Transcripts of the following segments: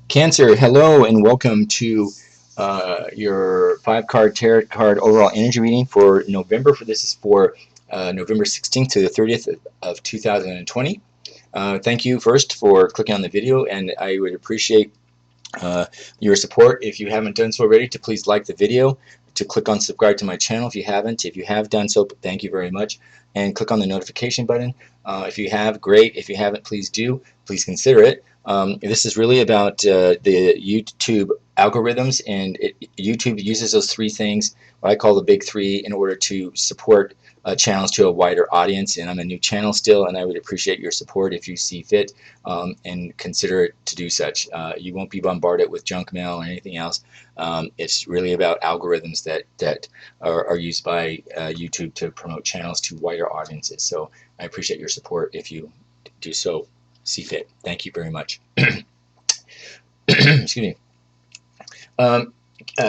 Cancer, hello and welcome to your 5 card tarot card overall energy reading for November. This is for November 16th to the 30th of 2020. Thank you first for clicking on the video, and I would appreciate your support. If you haven't done so already, to please like the video, to click on subscribe to my channel if you haven't. If you have done so, thank you very much, and click on the notification button. If you have, great. If you haven't, please do. Please consider it. This is really about the YouTube algorithms, and YouTube uses those three things, what I call the big three, in order to support channels to a wider audience. And I'm a new channel still, and I would appreciate your support if you see fit, and consider it to do such. You won't be bombarded with junk mail or anything else. It's really about algorithms that are used by YouTube to promote channels to wider audiences. So I appreciate your support if you do so see fit. Thank you very much. Excuse me.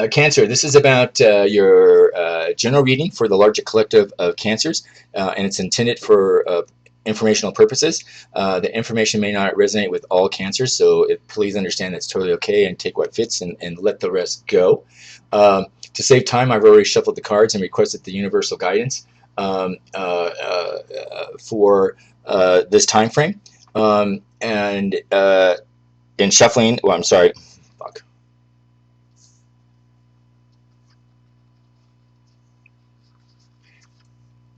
Cancer, this is about your general reading for the larger collective of cancers, and it's intended for informational purposes. The information may not resonate with all cancers, so please understand that's totally okay, and take what fits and let the rest go. To save time, I've already shuffled the cards and requested the universal guidance for this time frame. And in shuffling, well, I'm sorry. Fuck.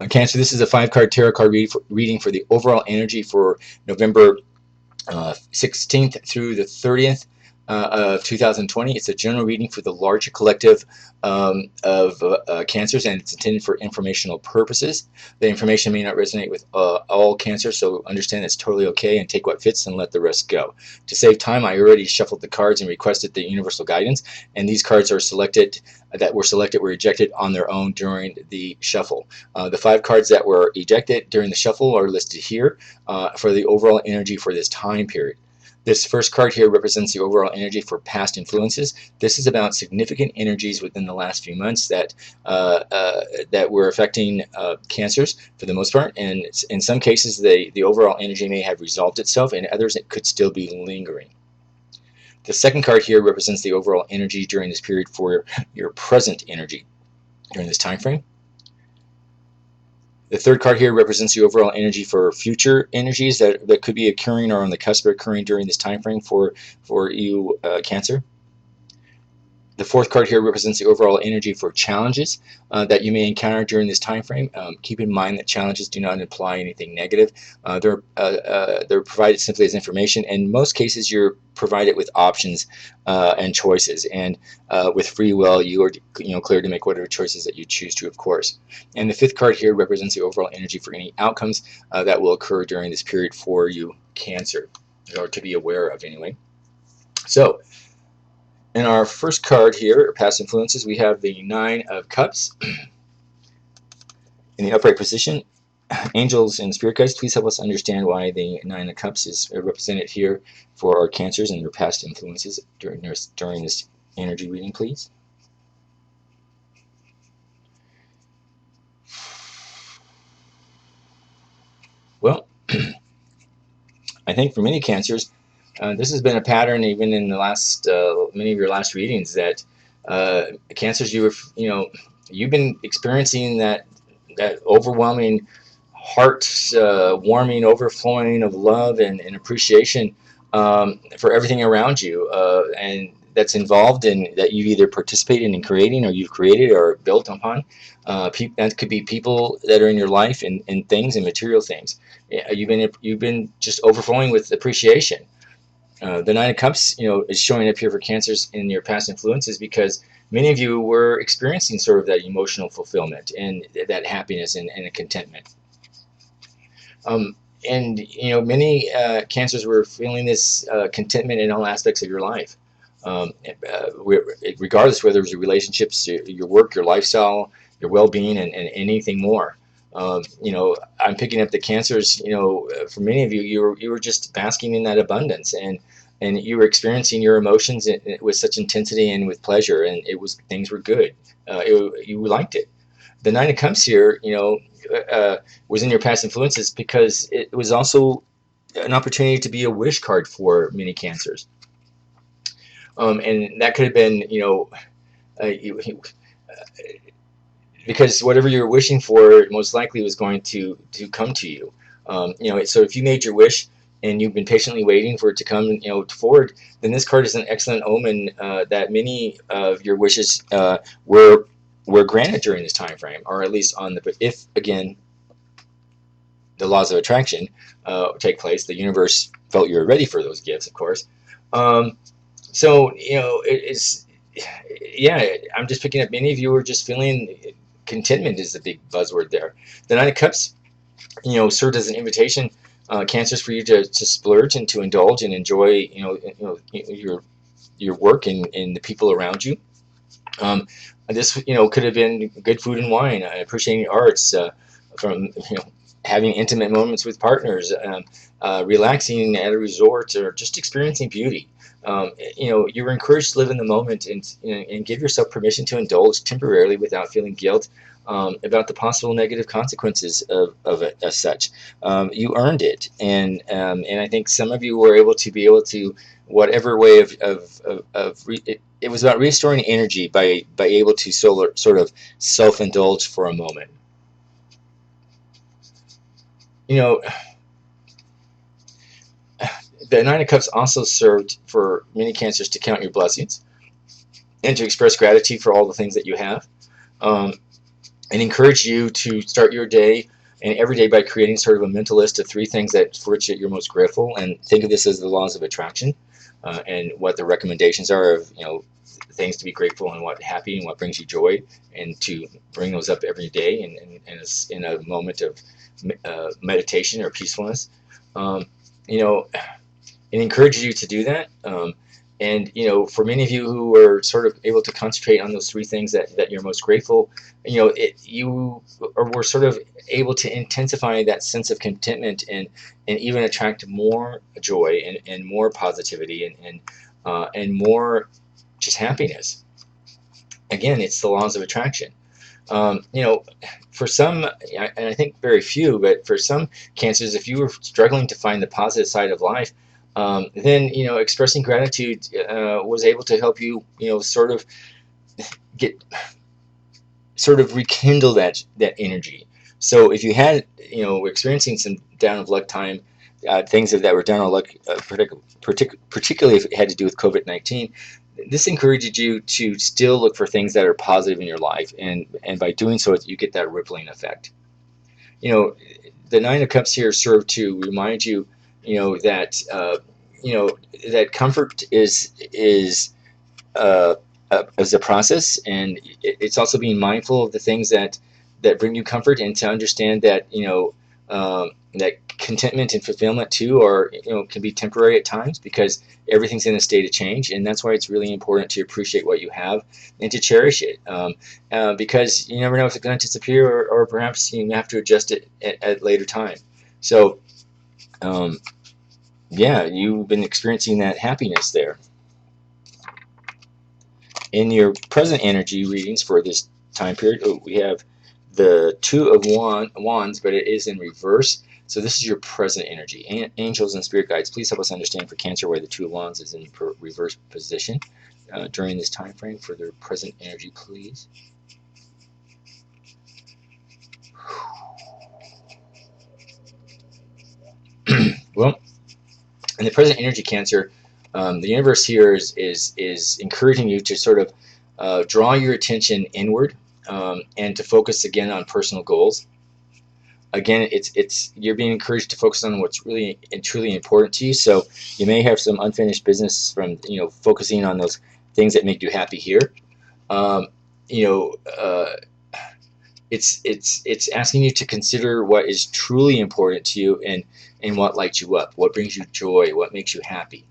Cancer, this is a 5 card tarot card reading for the overall energy for November 16th through the 30th of 2020. It's a general reading for the larger collective of cancers, and it's intended for informational purposes. The information may not resonate with all cancers, so understand it's totally okay, and take what fits and let the rest go. To save time, I already shuffled the cards and requested the universal guidance, and these cards are were ejected on their own during the shuffle. The 5 cards that were ejected during the shuffle are listed here for the overall energy for this time period. This first card here represents the overall energy for past influences. This is about significant energies within the last few months that were affecting cancers for the most part, and in some cases the overall energy may have resolved itself, and others it could still be lingering. The second card here represents the overall energy during this period for your present energy during this time frame. The third card here represents the overall energy for future energies that could be occurring or on the cusp of occurring during this time frame for you, Cancer. The fourth card here represents the overall energy for challenges that you may encounter during this time frame. Keep in mind that challenges do not imply anything negative. They're provided simply as information. In most cases, you're provided with options and choices, and with free will, you are clear to make whatever choices that you choose to, of course. And the fifth card here represents the overall energy for any outcomes that will occur during this period for you, Cancer, or to be aware of anyway. So, in our first card here, past influences, we have the 9 of Cups in the upright position. Angels and spirit guides, please help us understand why the 9 of Cups is represented here for our cancers and their past influences during this energy reading, please. Well, I think for many cancers, this has been a pattern even in the last many of your last readings, that cancers, you've been experiencing that overwhelming, heart warming, overflowing of love and appreciation for everything around you, and that's involved in that you've either participated in creating, or you've created or built upon. That could be people that are in your life, and things and material things. You've been just overflowing with appreciation. The 9 of Cups, is showing up here for cancers in your past influences, because many of you were experiencing sort of that emotional fulfillment and that happiness and a contentment. And many cancers were feeling this contentment in all aspects of your life, regardless whether it was your relationships, your work, your lifestyle, your well-being, and anything more. I'm picking up the cancers. For many of you, you were just basking in that abundance, and you were experiencing your emotions with such intensity and with pleasure, and things were good. You liked it. The 9 of Cups here, was in your past influences, because it was also an opportunity to be a wish card for many cancers. And that could have been, because whatever you were wishing for most likely was going to come to you. So if you made your wish and you've been patiently waiting for it to come, forward, then this card is an excellent omen that many of your wishes were granted during this time frame, or at least on the, if again the laws of attraction take place, the universe felt you were ready for those gifts, of course. So it's, yeah, I'm just picking up many of you are just feeling contentment is the big buzzword there. The Nine of Cups, served as an invitation, Cancers, for you to splurge and to indulge and enjoy, your work and the people around you. This, could have been good food and wine, appreciating arts, from having intimate moments with partners, relaxing at a resort, or just experiencing beauty. You're encouraged to live in the moment and give yourself permission to indulge temporarily without feeling guilt about the possible negative consequences of it as such. You earned it, and I think some of you were able to whatever way it was about restoring energy by able to sort of self-indulge for a moment. The Nine of Cups also served for many Cancers to count your blessings and to express gratitude for all the things that you have, and encourage you to start your day and every day by creating sort of a mental list of 3 things for which you're most grateful, and think of this as the laws of attraction, and what the recommendations are of things to be grateful and what happy and what brings you joy, and to bring those up every day and in a moment of meditation or peacefulness. It encourages you to do that. And for many of you who are sort of able to concentrate on those 3 things that you're most grateful, you were sort of able to intensify that sense of contentment and even attract more joy and more positivity and more just happiness. Again, it's the laws of attraction. For some, and I think very few, but for some Cancers, if you were struggling to find the positive side of life, then expressing gratitude was able to help you sort of rekindle that energy. So if you had experiencing some down of luck time, things that were down of luck, particularly if it had to do with COVID-19, this encouraged you to still look for things that are positive in your life, and by doing so you get that rippling effect. The Nine of Cups here serve to remind you that that comfort is a process, and it's also being mindful of the things that bring you comfort, and to understand that that contentment and fulfillment too are can be temporary at times, because everything's in a state of change, and that's why it's really important to appreciate what you have and to cherish it, because you never know if it's going to disappear, or perhaps you have to adjust it at later time. So yeah, you've been experiencing that happiness there. In your present energy readings for this time period, we have the Two of Wands, but it is in reverse. So this is your present energy. Angels and spirit guides, please help us understand for Cancer why the Two of Wands is in reverse position during this time frame for their present energy, please. Well, in the present energy, Cancer, the universe here is encouraging you to sort of draw your attention inward, and to focus again on personal goals. Again, you're being encouraged to focus on what's really and truly important to you. So you may have some unfinished business from focusing on those things that make you happy here. It's asking you to consider what is truly important to you, and what lights you up, what brings you joy, what makes you happy.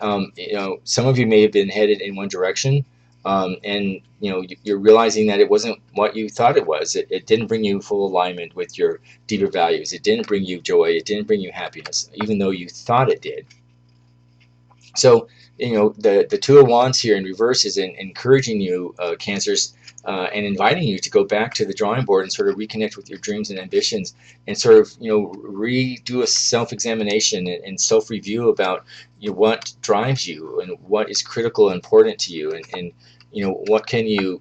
Some of you may have been headed in one direction, and you're realizing that it wasn't what you thought it was. It didn't bring you full alignment with your deeper values. It didn't bring you joy. It didn't bring you happiness, even though you thought it did. So the Two of Wands here in reverse is encouraging you, Cancers, and inviting you to go back to the drawing board and sort of reconnect with your dreams and ambitions, and sort of redo a self-examination and self-review about what drives you and what is critical and important to you, and what can you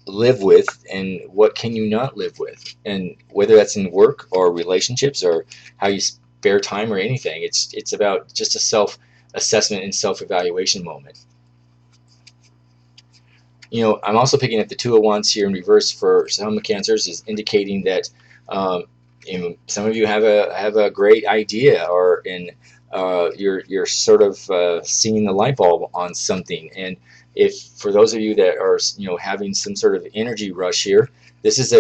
live with and what can you not live with, and whether that's in work or relationships or how you spare time or anything. It's about just a self assessment and self evaluation moment. I'm also picking up the Two of Wands here in reverse for some cancers, is indicating that some of you have a great idea, or you're sort of seeing the light bulb on something. And if for those of you that are having some sort of energy rush here, this is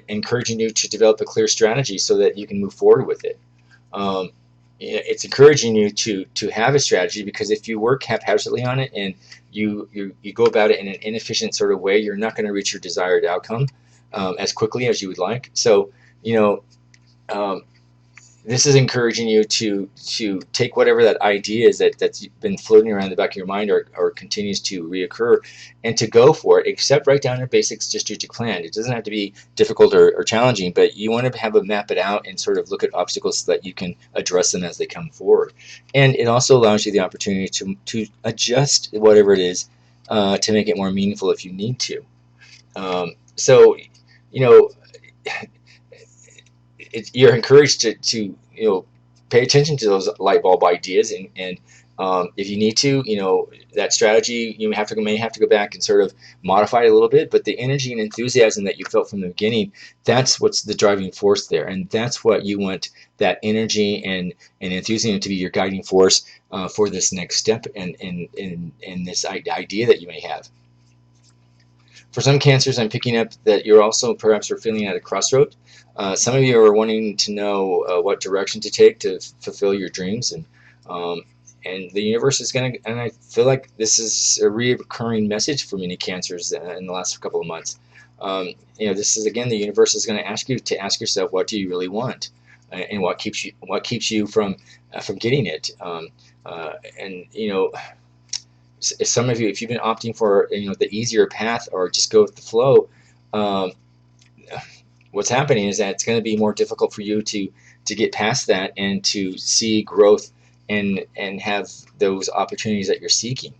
encouraging you to develop a clear strategy so that you can move forward with it. It's encouraging you to have a strategy, because if you work haphazardly on it and you go about it in an inefficient sort of way, you're not going to reach your desired outcome as quickly as you would like. So this is encouraging you to take whatever that idea is that's been floating around the back of your mind, or continues to reoccur, and to go for it. Except write down a basic strategic plan. It doesn't have to be difficult or challenging, but you want to have a map it out and sort of look at obstacles so that you can address them as they come forward. And it also allows you the opportunity to adjust whatever it is to make it more meaningful if you need to. So you're encouraged to pay attention to those light bulb ideas, and if you need to, that strategy you may have to go back and sort of modify it a little bit, but the energy and enthusiasm that you felt from the beginning, that's what's the driving force there, and that's what you want, that energy and enthusiasm to be your guiding force for this next step and in this idea that you may have. For some cancers, I'm picking up that you're also perhaps feeling at a crossroad. Some of you are wanting to know what direction to take to fulfill your dreams, and the universe is going to, and I feel like this is a recurring message for many cancers in the last couple of months. This is, again, the universe is going to ask you to ask yourself, what do you really want, and what keeps you from getting it. Some of you, if you've been opting for the easier path or just go with the flow, what's happening is that it's going to be more difficult for you to get past that and to see growth and have those opportunities that you're seeking.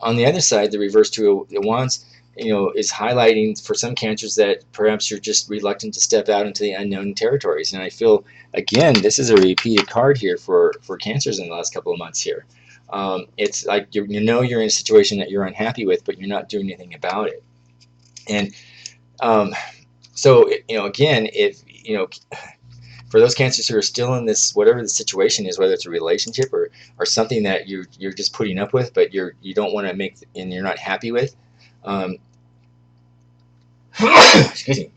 On the other side, the reverse Two of Wands, is highlighting for some cancers that perhaps you're just reluctant to step out into the unknown territories. And I feel, again, this is a repeated card here for cancers in the last couple of months here. It's like you're in a situation that you're unhappy with, but you're not doing anything about it. And so again, if for those cancers who are still in this, whatever the situation is, whether it's a relationship or something that you're just putting up with, but you don't want to make, and you're not happy with, excuse me.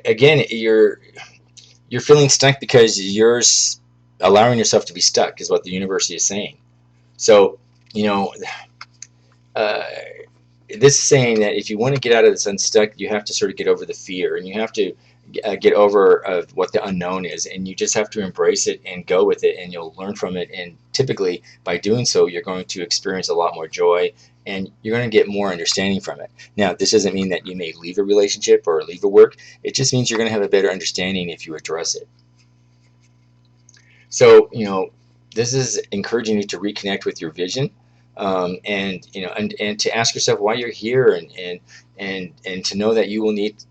Again, you're feeling stuck because you're allowing yourself to be stuck, is what the universe is saying. So this is saying that if you want to get out of this unstuck, you have to sort of get over the fear, and you have to get over what the unknown is, and you just have to embrace it and go with it, and you'll learn from it. And typically, by doing so, you're going to experience a lot more joy, and you're going to get more understanding from it. Now, this doesn't mean that you may leave a relationship or leave a work. It just means you're going to have a better understanding if you address it. So, this is encouraging you to reconnect with your vision. And to ask yourself why you're here, and to know that you will need,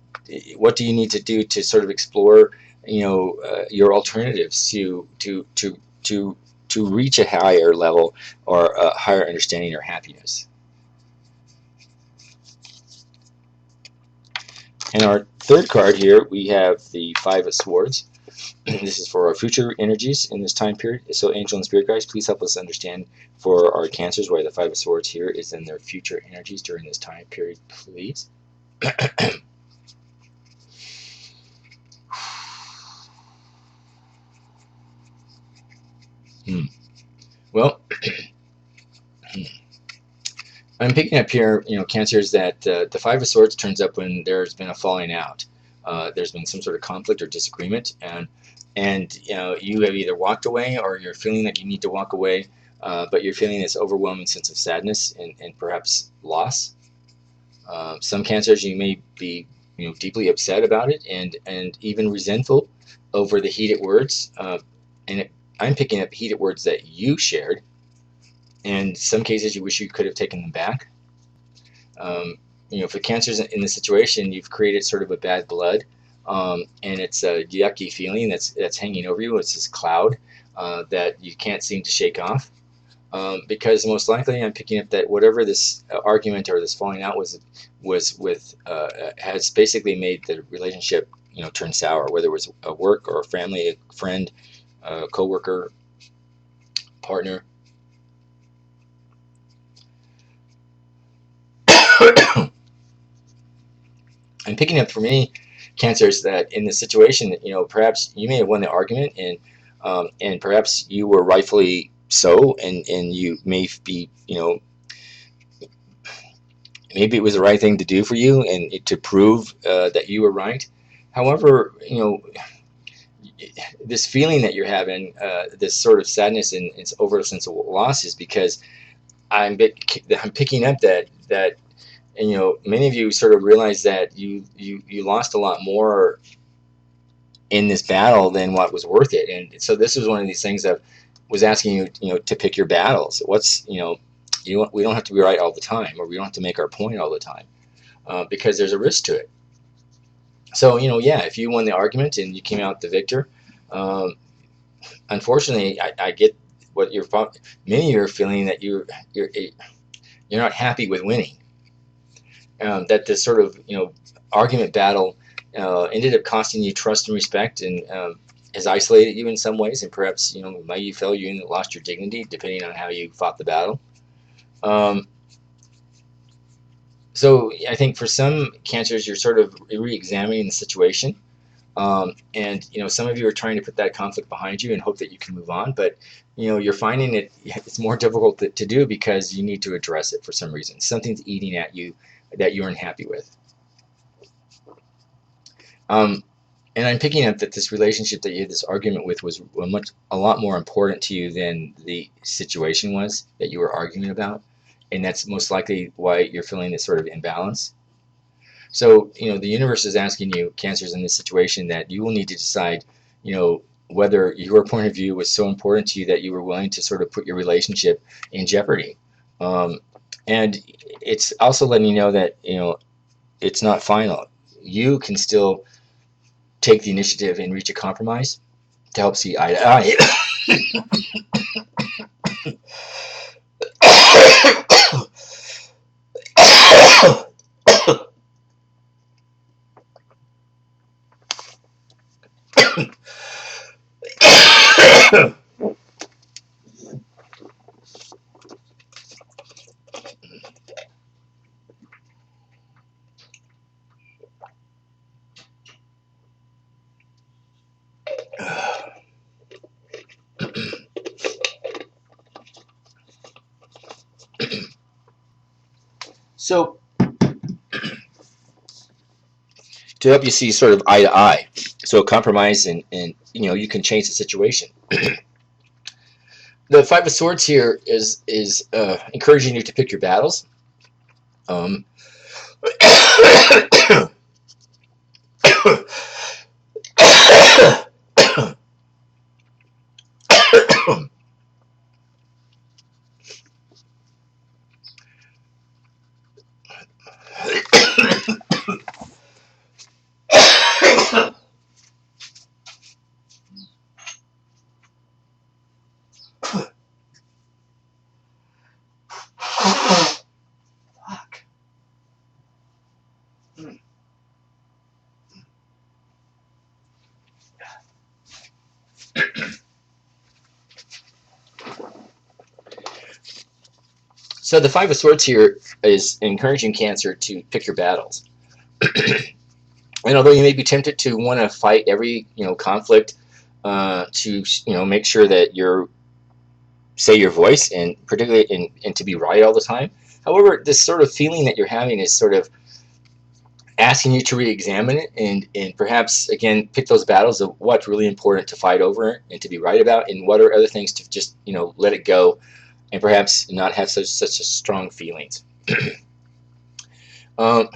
what do you need to do to sort of explore your alternatives to reach a higher level or a higher understanding or happiness. And our third card here, we have the Five of Swords. This is for our future energies in this time period. So angel and spirit guides, please help us understand for our cancers why the Five of Swords here is in their future energies during this time period, please. Well, I'm picking up here, cancers, that the Five of Swords turns up when there's been a falling out. There's been some sort of conflict or disagreement, and you have either walked away, or you're feeling like you need to walk away but you're feeling this overwhelming sense of sadness and perhaps loss. Some cancers, you may be deeply upset about it and even resentful over the heated words. I'm picking up heated words that you shared. And some cases, you wish you could have taken them back. For cancers in this situation, you've created sort of a bad blood, and it's a yucky feeling that's hanging over you. It's this cloud that you can't seem to shake off. Because most likely, I'm picking up that whatever this argument or this falling out was with has basically made the relationship turn sour. Whether it was a work or a family, a friend, a coworker, partner. I'm picking up for many cancers that in this situation, perhaps you may have won the argument, and perhaps you were rightfully so, and you may be, maybe it was the right thing to do for you and to prove that you were right. However, this feeling that you're having, this sort of sadness and it's over a sense of loss, is because I'm picking up that and many of you sort of realize that you lost a lot more in this battle than what was worth it. And so this was one of these things that was asking you to pick your battles. We don't have to be right all the time, or we don't have to make our point all the time, because there's a risk to it. So if you won the argument and you came out the victor, unfortunately, I get what many of you are feeling, that you're not happy with winning. That this sort of argument battle ended up costing you trust and respect, and has isolated you in some ways, and perhaps maybe you felt you lost your dignity depending on how you fought the battle. So I think for some cancers, you're sort of re-examining the situation, and some of you are trying to put that conflict behind you and hope that you can move on, but you're finding it's more difficult to do because you need to address it for some reason. Something's eating at you that you aren't happy with. And I'm picking up that this relationship that you had this argument with was a lot more important to you than the situation was that you were arguing about. And that's most likely why you're feeling this sort of imbalance. So, the universe is asking you, cancers, in this situation, that you will need to decide, whether your point of view was so important to you that you were willing to sort of put your relationship in jeopardy. And it's also letting you know that, it's not final. You can still take the initiative and reach a compromise to help see eye to eye. So, to help you see sort of eye to eye, so compromise, and you can change the situation. The Five of Swords here is encouraging you to pick your battles. Fuck. So the Five of Swords here is encouraging Cancer to pick your battles. And although you may be tempted to want to fight every conflict, to make sure that you're say your voice, and particularly and to be right all the time. However, this sort of feeling that you're having is sort of asking you to re-examine it, and perhaps again pick those battles of what's really important to fight over and to be right about, and what are other things to just let it go, and perhaps not have such a strong feelings. um,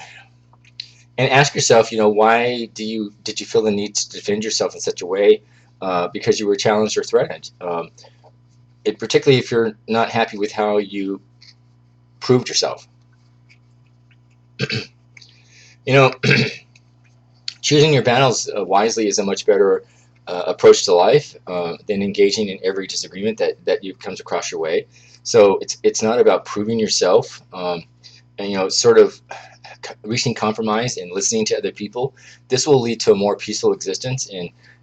and ask yourself, why did you feel the need to defend yourself in such a way? Because you were challenged or threatened. Particularly if you're not happy with how you proved yourself. you know, Choosing your battles wisely is a much better approach to life than engaging in every disagreement that comes across your way. So it's not about proving yourself, and sort of reaching compromise and listening to other people. This will lead to a more peaceful existence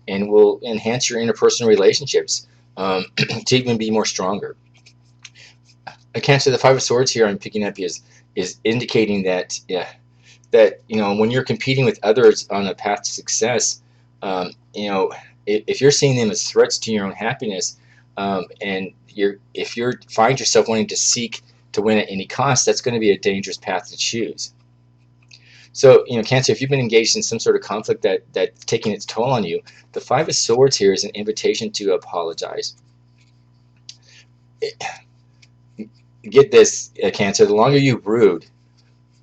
and will enhance your interpersonal relationships to even be more stronger. Cancer, the Five of Swords here I'm picking up is indicating that, yeah, that when you're competing with others on a path to success, if you're seeing them as threats to your own happiness, and if you find yourself wanting to seek to win at any cost, that's going to be a dangerous path to choose. So, Cancer, if you've been engaged in some sort of conflict that's taking its toll on you, the Five of Swords here is an invitation to apologize. Get this, Cancer, the longer you brood,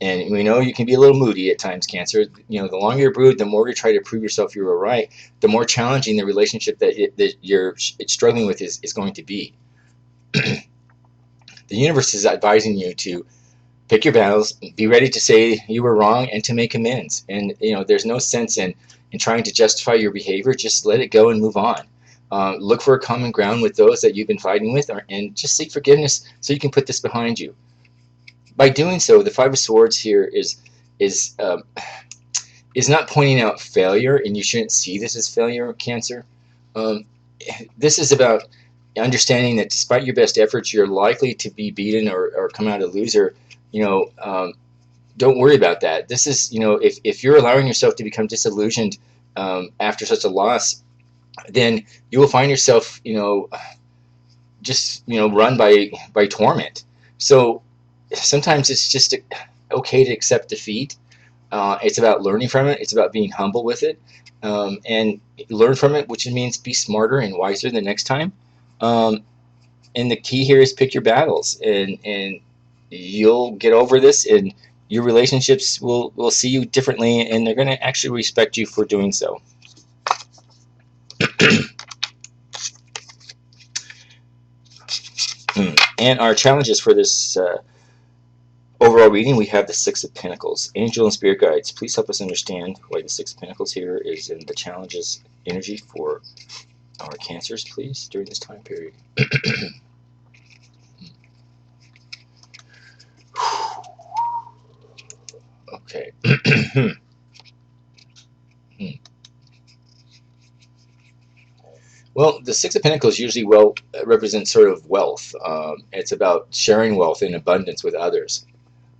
and we know you can be a little moody at times, Cancer. The longer you're brood, the more you try to prove yourself you were right, the more challenging the relationship that you're struggling with is going to be. The universe is advising you to pick your battles, be ready to say you were wrong, and to make amends. And there's no sense in trying to justify your behavior. Just let it go and move on. Look for a common ground with those that you've been fighting with, and just seek forgiveness so you can put this behind you. By doing so, the Five of Swords here is not pointing out failure, and you shouldn't see this as failure, Cancer. This is about understanding that despite your best efforts, you're likely to be beaten or come out a loser. Don't worry about that. This is, if you're allowing yourself to become disillusioned after such a loss, then you will find yourself, just run by torment. So sometimes it's just okay to accept defeat. It's about learning from it. It's about being humble with it, and learn from it, which means be smarter and wiser the next time. And the key here is pick your battles, and you'll get over this, and your relationships will see you differently, and they're going to actually respect you for doing so. And our challenges for this overall reading, we have the Six of Pentacles. Angel and Spirit Guides, please help us understand why the Six of Pentacles here is in the challenges energy for our Cancers, please, during this time period. Okay. Well, the Six of Pentacles usually represents sort of wealth. It's about sharing wealth in abundance with others.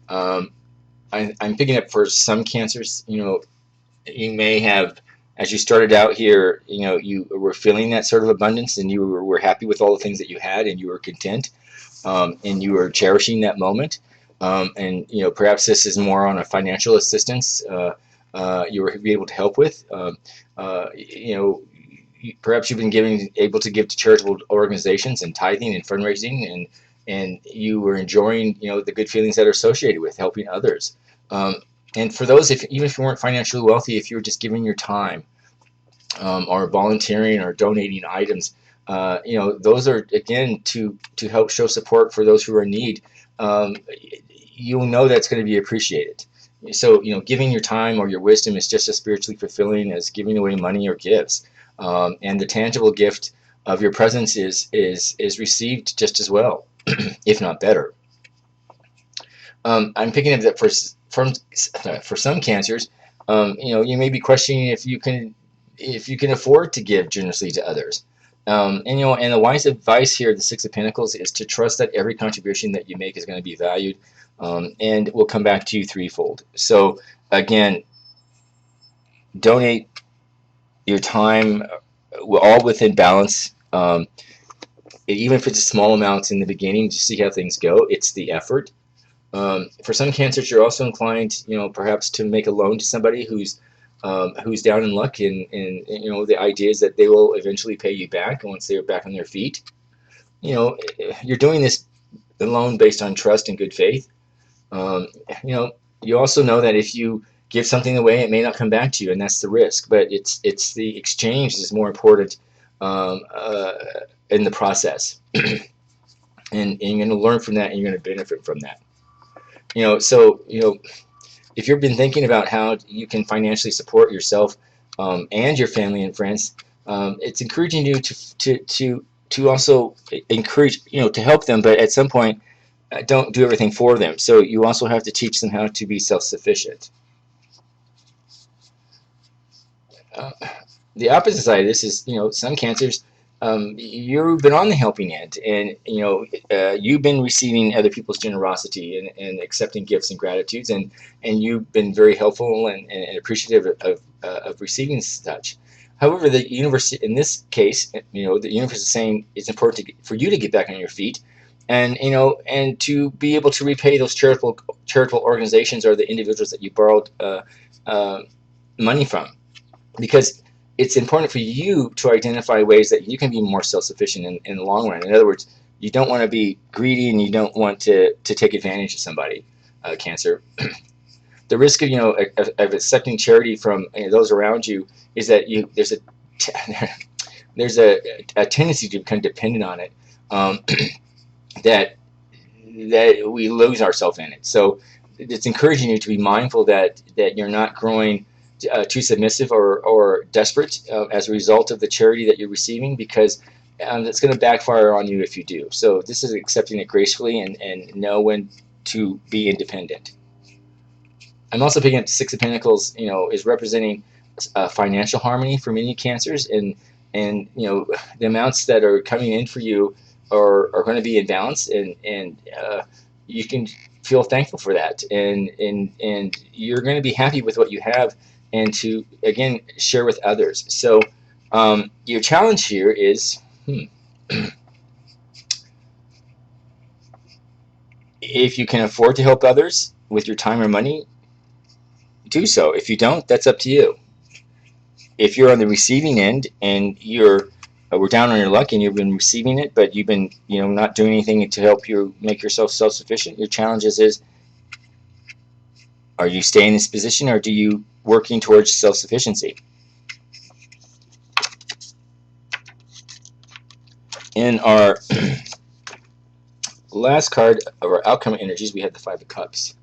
I'm picking up for some Cancers, you may have, as you started out here, you were feeling that sort of abundance, and you were happy with all the things that you had, and you were content, and you were cherishing that moment. And perhaps this is more on a financial assistance you were able to help with. Perhaps you've been able to give to charitable organizations and tithing and fundraising, and you were enjoying the good feelings that are associated with helping others. And for those, even if you weren't financially wealthy, if you were just giving your time, or volunteering or donating items, those are, again, to help show support for those who are in need. You'll know that's going to be appreciated. So giving your time or your wisdom is just as spiritually fulfilling as giving away money or gifts. And the tangible gift of your presence is received just as well, if not better. I'm picking up that for some Cancers, you may be questioning if you can afford to give generously to others. And the wise advice here, the Six of Pentacles, is to trust that every contribution that you make is going to be valued, and will come back to you threefold. So again, donate your time, all within balance. Even if it's small amounts in the beginning, just see how things go. It's the effort. For some Cancers, you're also inclined, perhaps to make a loan to somebody who's down in luck, and the idea is that they will eventually pay you back once they're back on their feet. You're doing this the loan based on trust and good faith. Um, you know, you also know that if you give something away, it may not come back to you, and that's the risk. But it's the exchange is more important um, uh, in the process, and you're going to learn from that, and you're going to benefit from that. So if you've been thinking about how you can financially support yourself and your family and friends, it's encouraging you to also encourage to help them, but at some point don't do everything for them. So you also have to teach them how to be self-sufficient. Uh, the opposite side of this is, some cancers, you've been on the helping end, and you've been receiving other people's generosity and accepting gifts and gratitudes, and you've been very helpful and appreciative of receiving such. However, the universe in this case, the universe is saying it's important for you to get back on your feet, and to be able to repay those charitable organizations or the individuals that you borrowed uh, money from, because it's important for you to identify ways that you can be more self-sufficient in the long run. In other words, you don't want to be greedy, and you don't want to take advantage of somebody, Cancer. The risk of of accepting charity from those around you is that there's a tendency to become dependent on it, um, that we lose ourselves in it. So it's encouraging you to be mindful that you're not growing too submissive or desperate as a result of the charity that you're receiving, because it's going to backfire on you if you do. So this is accepting it gracefully and know when to be independent. I'm also picking up Six of Pentacles, is representing financial harmony for many cancers, and the amounts that are coming in for you are going to be in balance, and you can feel thankful for that, and you're going to be happy with what you have, and to again share with others. So your challenge here is, if you can afford to help others with your time or money, do so. If you don't, that's up to you. If you're on the receiving end and we're down on your luck and you've been receiving it, but you've been not doing anything to help you make yourself self-sufficient, your challenge is, are you staying in this position, or do you working towards self-sufficiency? In our last card of our outcome energies, we have the Five of Cups.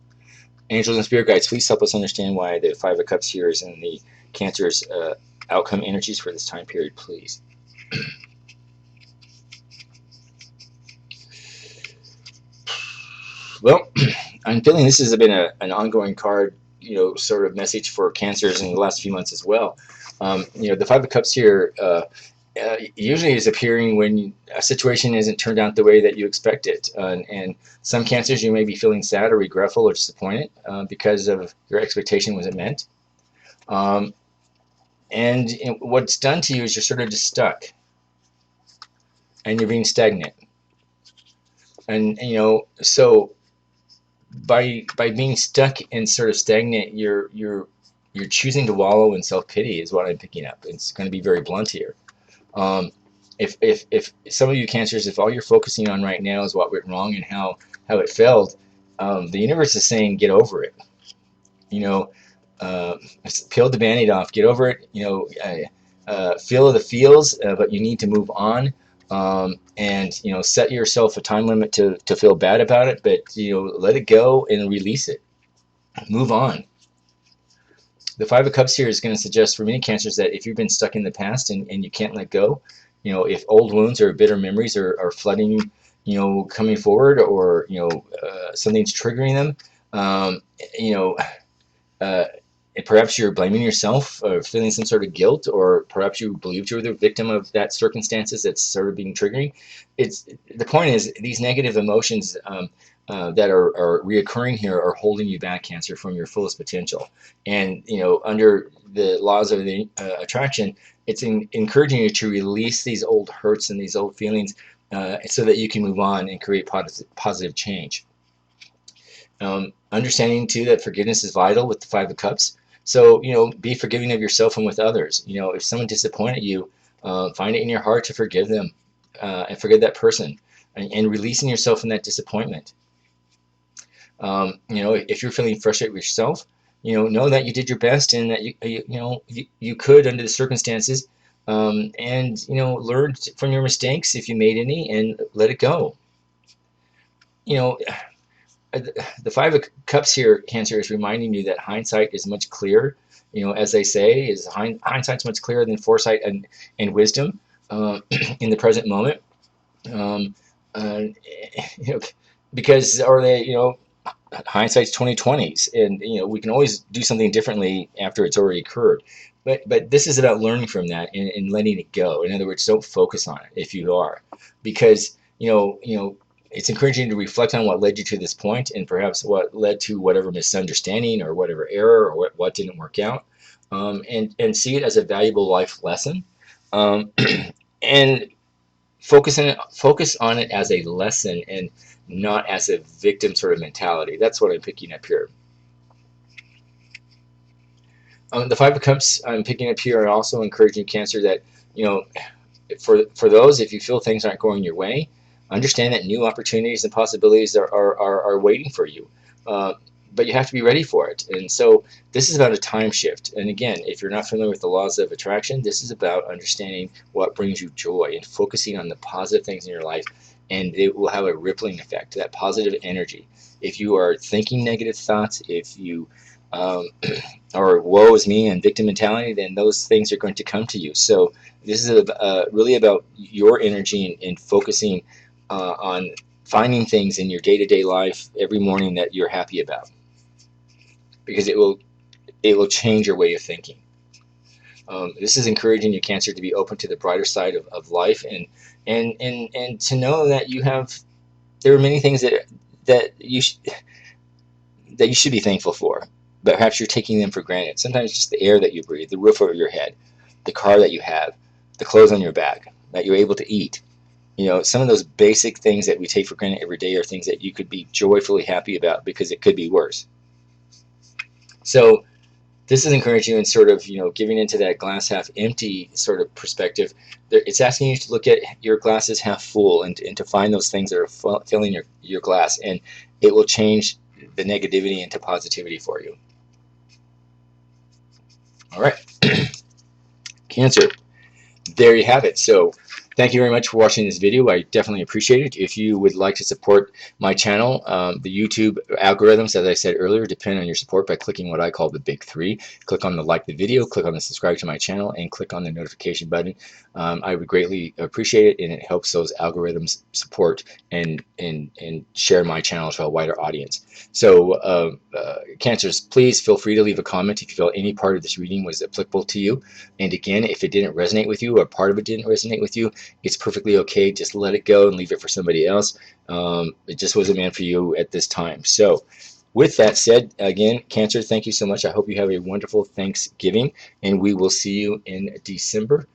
Angels and spirit guides, please help us understand why the Five of Cups here is in the Cancer's outcome energies for this time period, please. Well, I'm feeling this has been an ongoing card, sort of message for cancers in the last few months as well. The Five of Cups here usually is appearing when a situation isn't turned out the way that you expect it. And some cancers, you may be feeling sad or regretful or disappointed because of your expectation wasn't met. And what's done to you is you're sort of just stuck, and you're being stagnant. And so by being stuck and sort of stagnant, you're choosing to wallow in self-pity is what I'm picking up. It's going to be very blunt here. If some of you cancers, if all you're focusing on right now is what went wrong and how it failed, the universe is saying get over it. Peel the band-aid off, get over it. Feel the feels, but you need to move on. And set yourself a time limit to feel bad about it, but let it go and release it. Move on. The Five of Cups here is going to suggest for many cancers that if you've been stuck in the past and you can't let go, if old wounds or bitter memories are flooding, coming forward, or something's triggering them, perhaps you're blaming yourself or feeling some sort of guilt, or perhaps you believed you were the victim of that circumstances that's sort of being triggering. The point is, these negative emotions that are reoccurring here are holding you back, Cancer, from your fullest potential. And under the laws of the attraction, it's encouraging you to release these old hurts and these old feelings so that you can move on and create positive change. Understanding too that forgiveness is vital with the Five of Cups. So be forgiving of yourself and with others. If someone disappointed you, find it in your heart to forgive them and forgive that person. and releasing yourself from that disappointment. If you're feeling frustrated with yourself, know that you did your best and that you could under the circumstances, and learn from your mistakes if you made any, and let it go. You know, the Five of Cups here, Cancer, is reminding you that hindsight is much clearer. As they say, is hindsight's much clearer than foresight and wisdom in the present moment. Um, uh, you know, because hindsight's 20/20s, and we can always do something differently after it's already occurred. But this is about learning from that and letting it go. In other words, don't focus on it if you are, because it's encouraging to reflect on what led you to this point, and perhaps what led to whatever misunderstanding or whatever error or what didn't work out, and see it as a valuable life lesson, and focus on it as a lesson and not as a victim sort of mentality. That's what I'm picking up here. The Five of Cups I'm picking up here are also encouraging, Cancer, that for those, if you feel things aren't going your way, understand that new opportunities and possibilities are waiting for you. But you have to be ready for it. And so this is about a time shift. And again, if you're not familiar with the laws of attraction, this is about understanding what brings you joy and focusing on the positive things in your life, and it will have a rippling effect, that positive energy. If you are thinking negative thoughts, if you or woe is me and victim mentality, then those things are going to come to you. So this is really about your energy and focusing on finding things in your day-to-day life every morning that you're happy about, because it will change your way of thinking. This is encouraging you, Cancer, to be open to the brighter side of life, and to know that there are many things that you should be thankful for, but perhaps you're taking them for granted. Sometimes just the air that you breathe, the roof over your head, the car that you have, the clothes on your back, that you're able to eat. Some of those basic things that we take for granted every day are things that you could be joyfully happy about, because it could be worse. So this is encouraging you in sort of, giving into that glass half empty sort of perspective. It's asking you to look at your glass as half full, and to find those things that are filling your glass, and it will change the negativity into positivity for you. All right. Cancer, there you have it. So thank you very much for watching this video. I definitely appreciate it. If you would like to support my channel, the YouTube algorithms, as I said earlier, depend on your support by clicking what I call the big three. Click on the like the video, click on the subscribe to my channel, and click on the notification button. I would greatly appreciate it, and it helps those algorithms support and share my channel to a wider audience. So Cancers, please feel free to leave a comment if you felt any part of this reading was applicable to you. And again, if it didn't resonate with you, or part of it didn't resonate with you, it's perfectly okay. Just let it go and leave it for somebody else. It just wasn't meant for you at this time. So with that said, again, Cancer, thank you so much. I hope you have a wonderful Thanksgiving, and we will see you in December.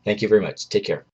Thank you very much. Take care.